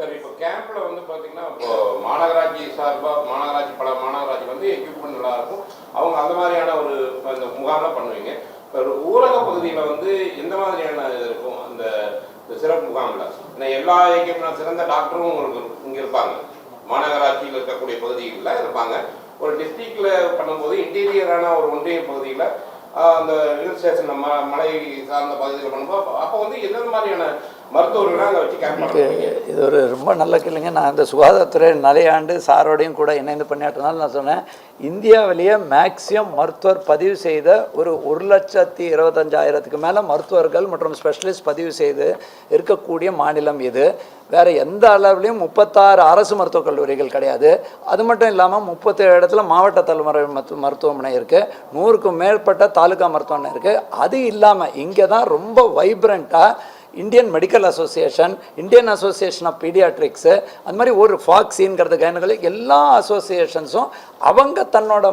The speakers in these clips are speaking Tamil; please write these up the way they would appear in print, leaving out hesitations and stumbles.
சரி, இப்போ கேம்பில் வந்து பார்த்தீங்கன்னா இப்போ மாநகராட்சி சார்பாக பல மாநகராட்சி வந்து எக்யூப்மெண்ட் நல்லா இருக்கும், அவங்க அந்த மாதிரியான ஒரு அந்த முகாம்லாம் பண்ணுவீங்க. ஒரு ஊரக பகுதியில் வந்து எந்த மாதிரியான இது இருக்கும் அந்த சிறப்பு முகாமில்? ஏன்னா எல்லா எக்யூப்மெண்ட் சிறந்த டாக்டரும் உங்களுக்கு இங்கே இருப்பாங்க, மாநகராட்சியில் இருக்கக்கூடிய பகுதிகளில் இருப்பாங்க. ஒரு டிஸ்ட்ரிக்டில் பண்ணும்போது இன்டீரியரான ஒரு ஒன்றிய பகுதியில் அந்த ஹில் ஸ்டேஷன் மலை சார்ந்த பகுதியில் பண்ணும்போது அப்போ வந்து எந்தெந்த மாதிரியான மருத்துவர்களாக அங்கே வச்சு கேம்ப் பண்ணுவீங்க? இது ஒரு ரொம்ப நல்ல கேள்விங்க. நான் இந்த சுகாதாரத்துறை நிறையாண்டு சாரோடையும் கூட இணைந்து பண்ணியாட்டனால நான் சொன்னேன், இந்தியாவிலேயே மேக்சிமம் மருத்துவர் பதிவு செய்த ஒரு 1,25,000 மேலே மருத்துவர்கள் மற்றும் ஸ்பெஷலிஸ்ட் பதிவு செய்து இருக்கக்கூடிய மாநிலம் இது. வேறு எந்த அளவுலையும் 36 அரசு மருத்துவக் கல்லூரிகள் கிடையாது. அது மட்டும் இல்லாமல் 37 இடத்துல மாவட்ட தலைமுறை மருத்துவமனை இருக்குது, 100க்கும் மேற்பட்ட தாலுகா மருத்துவமனை இருக்குது. அது இல்லாமல் இங்கே தான் ரொம்ப வைப்ரண்ட்டாக Indian Medical Association, Indian Association of Pediatrics, அந்த மாதிரி ஒரு ஃபாக்ஸின்கிறது கைனகள் எல்லா அசோசியேஷன்ஸும் அவங்க தன்னோட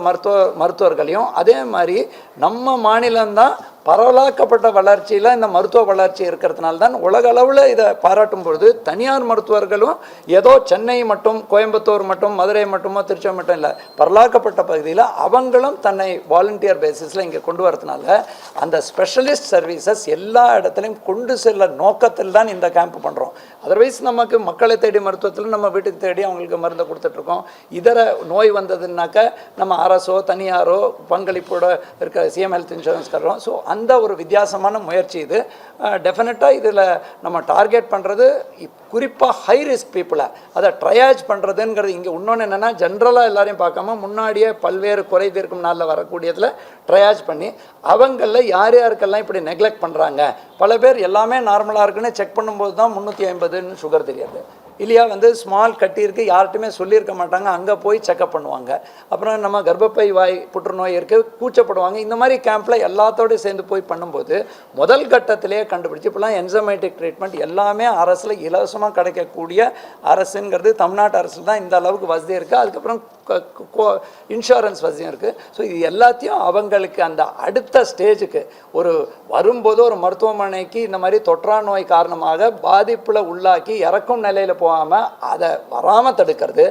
மருத்துவர்களையும் அதே மாதிரி நம்ம மாநிலம்தான் பரவலாக்கப்பட்ட வளர்ச்சியில் இந்த மருத்துவ வளர்ச்சி இருக்கிறதுனால தான் உலக அளவில் இதை பாராட்டும் பொழுது தனியார் மருத்துவர்களும் ஏதோ சென்னை மட்டும், கோயம்புத்தூர் மட்டும், மதுரை மட்டுமோ, திருச்சி மட்டும் இல்லை, பரவலாக்கப்பட்ட பகுதியில் அவங்களும் தன்னை வாலண்டியர் பேசிஸில் இங்கே கொண்டு வரதுனால அந்த ஸ்பெஷலிஸ்ட் சர்வீசஸ் எல்லா இடத்துலையும் கொண்டு செல்ல நோக்கத்தில் தான் இந்த கேம்ப் பண்ணுறோம். அதர்வைஸ் நமக்கு மக்களை தேடி மருத்துவத்தில் நம்ம வீட்டுக்கு தேடி அவங்களுக்கு மருந்தை கொடுத்துட்ருக்கோம். இதர நோய் வந்ததுன்னாக்க நம்ம அரசோ தனியாரோ பங்களிப்போட இருக்க சிஎம் ஹெல்த் இன்சூரன்ஸ் தர்றோம். ஸோ அந்த ஒரு வித்தியாசமான முயற்சி இது. டெஃபினட்டாக இதில் நம்ம டார்கெட் பண்ணுறது குறிப்பாக ஹை ரிஸ்க் பீப்புளை அதை ட்ரையாஜ் பண்ணுறதுங்கிறது. இங்கே இன்னொன்று என்னென்னா, ஜென்ரலாக எல்லாரையும் பார்க்காம முன்னாடியே பல்வேறு குறை தீர்க்கும் நாளில் வரக்கூடியதில் ட்ரையாஜ் பண்ணி அவங்களில் யார் யாருக்கெல்லாம் இப்படி நெக்லெக்ட் பண்ணுறாங்க. பல பேர் எல்லாமே நார்மலாக இருக்குன்னு செக் பண்ணும்போது தான் 350ன்னு சுகர் தெரியாது இல்லையா, வந்து ஸ்மால் கட்டியிருக்கு, யார்கிட்டையுமே சொல்லியிருக்க மாட்டாங்க, அங்கே போய் செக்அப் பண்ணுவாங்க. அப்புறம் நம்ம கர்ப்பப்பை வாய் புற்றுநோய் இருக்குது, கூச்சப்படுவாங்க. இந்த மாதிரி கேம்பில் எல்லாத்தோடையும் சேர்ந்து போய் பண்ணும்போது முதல் கட்டத்திலே கண்டுபிடிச்சி இப்போலாம் என்சைமேட்டிக் ட்ரீட்மெண்ட் எல்லாமே அரசில் இலவசமாக கிடைக்கக்கூடிய அரசுங்கிறது தமிழ்நாட்டு அரசில் தான் இந்த அளவுக்கு வசதி இருக்குது. அதுக்கப்புறம் இன்சூரன்ஸ் வசதியும் இருக்குது. ஸோ இது எல்லாத்தையும் அவங்களுக்கு அந்த அடுத்த ஸ்டேஜுக்கு ஒரு வரும்போது ஒரு மருத்துவமனைக்கு இந்த மாதிரி தொற்றா நோய் காரணமாக பாதிப்பில் உள்ளாக்கி இறக்கும் நிலையில் போகாமல் அதை வராமல் தடுக்கிறது,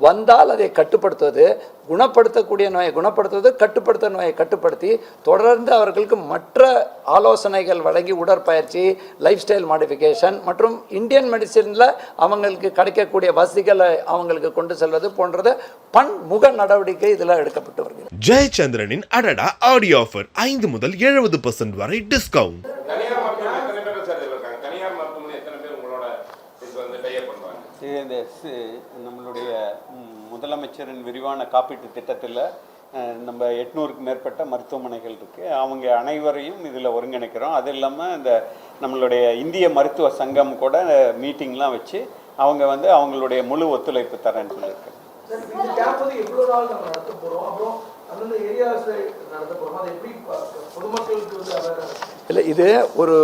வந்தால் அதை கட்டுப்படுத்துவது, குணப்படுத்தக்கூடிய நோயை குணப்படுத்துவது, கட்டுப்படுத்த நோயை கட்டுப்படுத்தி தொடர்ந்து அவர்களுக்கு மற்ற ஆலோசனைகள் வழங்கி உடற்பயிற்சி, லைஃப் ஸ்டைல் மாடிஃபிகேஷன் மற்றும் இந்தியன் மெடிசினில் அவங்களுக்கு கிடைக்கக்கூடிய வசதிகளை அவங்களுக்கு கொண்டு செல்வது போன்றது பன்முக நடவடிக்கை இதில் எடுக்கப்பட்டு வருகிறது. ஜெயச்சந்திரனின் அடடா ஆடியோ ஆஃபர் 5 முதல் 70% வரை டிஸ்கவுண்ட். நம்மளுடைய முதலமைச்சரின் விரிவான காப்பீட்டு திட்டத்தில் நம்ம 800க்கு மேற்பட்ட மருத்துவமனைகள் இருக்குது. அவங்க அனைவரையும் இதில் ஒருங்கிணைக்கிறோம். அது இல்லாமல் இந்த நம்மளுடைய இந்திய மருத்துவ சங்கம் கூட மீட்டிங்லாம் வச்சு அவங்க வந்து அவங்களுடைய முழு ஒத்துழைப்பு தரேன்னு சொல்லியிருக்காங்க. இல்லை, இது ஒரு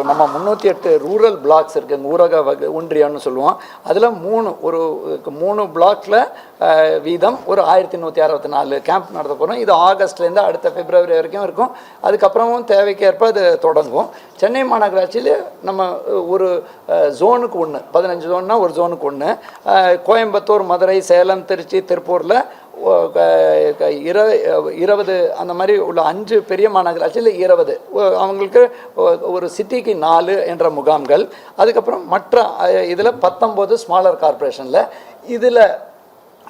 நம்ம 308 ரூரல் பிளாக்ஸ் இருக்குங்க, ஊரக ஒன்றியம்னு சொல்லுவோம். அதில் 3 பிளாக்ல வீதம் ஒரு 1164 கேம்ப் நடத்த போகிறோம். இது ஆகஸ்ட்லேருந்து அடுத்த பிப்ரவரி வரைக்கும் இருக்கும். அதுக்கப்புறமும் தேவைக்கேற்ப அது தொடங்கும். சென்னை மாநகராட்சியில் நம்ம ஒரு ஜோனுக்கு 1, 15 ஜோன்னா ஒரு ஜோனுக்கு 1, கோயம்புத்தூர், மதுரை, சேலம், திருச்சி, திருப்பூரில் 20 அந்த மாதிரி உள்ள 5 பெரிய மாநகராட்சியில் 20 அவங்களுக்கு ஒரு சிட்டிக்கு 4 என்ற முகாம்கள். அதுக்கப்புறம் மற்ற இதில் 19 ஸ்மாலர் கார்பரேஷனில். இதில்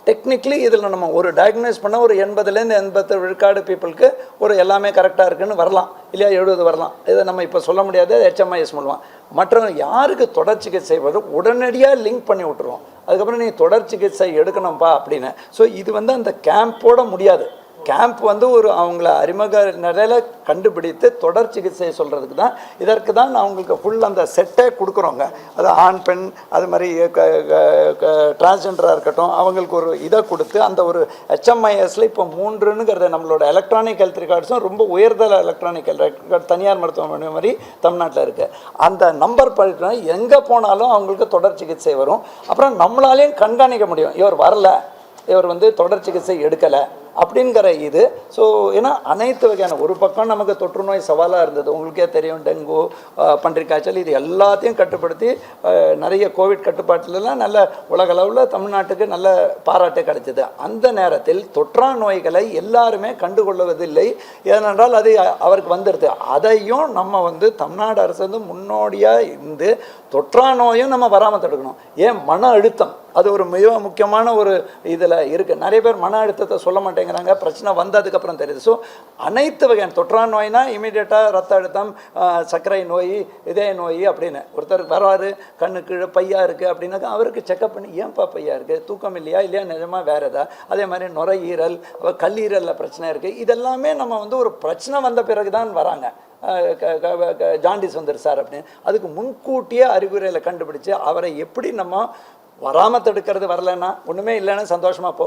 டெக்னிக்கலி இதில் நம்ம ஒரு டயக்னைஸ் பண்ண ஒரு 80லேருந்து 80 விழுக்காடு பீப்புளுக்கு ஒரு எல்லாமே கரெக்டாக இருக்குதுன்னு வரலாம், இல்லையா 70 வரலாம். இதை நம்ம இப்போ சொல்ல முடியாது, HMIS மூலமாக. மற்ற யாருக்கு தொடர் சிகிச்சை வரும் உடனடியாக லிங்க் பண்ணி விட்டுருவோம். அதுக்கப்புறம் நீ தொடர் சிகிச்சை எடுக்கணும்ப்பா அப்படின்னு. ஸோ இது வந்து அந்த கேம்போட முடியாது. கேம்ப் வந்து ஒரு அவங்கள அறிமுக நிலையில் கண்டுபிடித்து தொடர் சிகிச்சை சொல்கிறதுக்கு தான். இதற்கு தான் அவங்களுக்கு ஃபுல் அந்த செட்டே கொடுக்குறோங்க. அது ஆண் பெண் அது மாதிரி டிரான்ஸ்ஜெண்டராக இருக்கட்டும், அவங்களுக்கு ஒரு இதை கொடுத்து அந்த ஒரு HMISல இப்போ 3ங்கிறத நம்மளோட எலக்ட்ரானிக் ஹெல்த் ரெக்கார்ட்ஸும் ரொம்ப உயர்தர எலக்ட்ரானிக் ஹெல்த் ரெக்கார்ட் தனியார் மருத்துவமனை மாதிரி தமிழ்நாட்டில் இருக்குது. அந்த நம்பர் படித்தா எங்கே போனாலும் அவங்களுக்கு தொடர் சிகிச்சை வரும். அப்புறம் நம்மளாலேயும் கண்காணிக்க முடியும், இவர் வரல இவர் வந்து தொடர் சிகிச்சை எடுக்கலை அப்படிங்கிற இது. ஸோ ஏன்னா அனைத்து வகையான ஒரு பக்கம் நமக்கு தொற்று நோய் சவாலாக இருந்தது, உங்களுக்கே தெரியும், டெங்கு, பன்றிக் காய்ச்சல், இது எல்லாத்தையும் கட்டுப்படுத்தி நிறைய கோவிட் கட்டுப்பாட்டிலலாம் நல்ல உலக அளவில் தமிழ்நாட்டுக்கு நல்ல பாராட்டு கிடைச்சது. அந்த நேரத்தில் தொற்றா நோய்களை எல்லாருமே கண்டுகொள்வதில்லை, ஏனென்றால் அது அவருக்கு வந்துடுது. அதையும் நம்ம வந்து தமிழ்நாடு அரசு வந்து முன்னோடியாக இருந்து தொற்றா நோயும் நம்ம வராமல் தடுக்கணும். ஏன் மன அழுத்தம் அது ஒரு மிக முக்கியமான ஒரு இதில் இருக்குது. நிறைய பேர் மன அழுத்தத்தை சொல்ல மாட்டேங்கிறாங்க, பிரச்சனை வந்ததுக்கப்புறம் தெரியுது. ஸோ அனைத்து வகையான தொற்றா நோய்னா இமீடியட்டாக ரத்த அழுத்தம், சர்க்கரை நோய், இதய நோய் அப்படின்னு ஒருத்தர் வராரு, கண்ணுக்கு பையா இருக்குது அப்படின்னாக்கா அவருக்கு செக்கப் பண்ணி ஏன்பா பையா இருக்குது, தூக்கம் இல்லையா நிஜமாக வேறு எதா. அதே மாதிரி நுரையீரல், கல்லீரலில் பிரச்சனை இருக்குது. இதெல்லாமே நம்ம வந்து ஒரு பிரச்சனை வந்த பிறகு தான் வராங்க. ஜாண்டிஸ் வந்துரு சார் அப்படின்னு அதுக்கு முன்கூட்டியே அறிகுறியில் கண்டுபிடிச்சு அவரை எப்படி நம்ம வராமல் தடுக்கிறது. வரலைன்னா ஒன்றுமே இல்லைன்னா சந்தோஷமாக போ,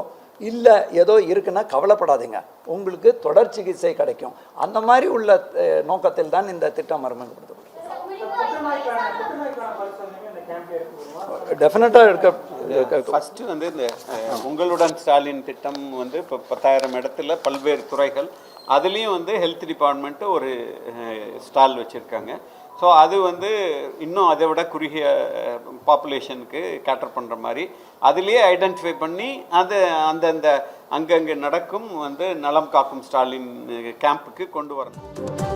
இல்லை ஏதோ இருக்குன்னா கவலைப்படாதீங்க, உங்களுக்கு தொடர் சிகிச்சை கிடைக்கும். அந்த மாதிரி உள்ள நோக்கத்தில் தான் இந்த திட்டம் அறிமுகப்படுத்தப்படும். டெஃபினட்டாக இருக்க. ஃபஸ்ட்டு வந்து இந்த உங்களுடன் ஸ்டாலின் திட்டம் வந்து இப்போ 10,000 இடத்துல பல்வேறு துறைகள், அதுலேயும் வந்து ஹெல்த் டிபார்ட்மெண்ட்டு ஒரு ஸ்டால் வச்சுருக்காங்க. ஸோ அது வந்து இன்னும் அதை விட குறுகிய பாப்புலேஷனுக்கு கேட்டர் பண்ணுற மாதிரி அதுலேயே ஐடென்டிஃபை பண்ணி அது அந்தந்த அங்கங்கே நடக்கும் வந்து நலம் காக்கும் ஸ்டாலின் கேம்புக்கு கொண்டு வரணும்.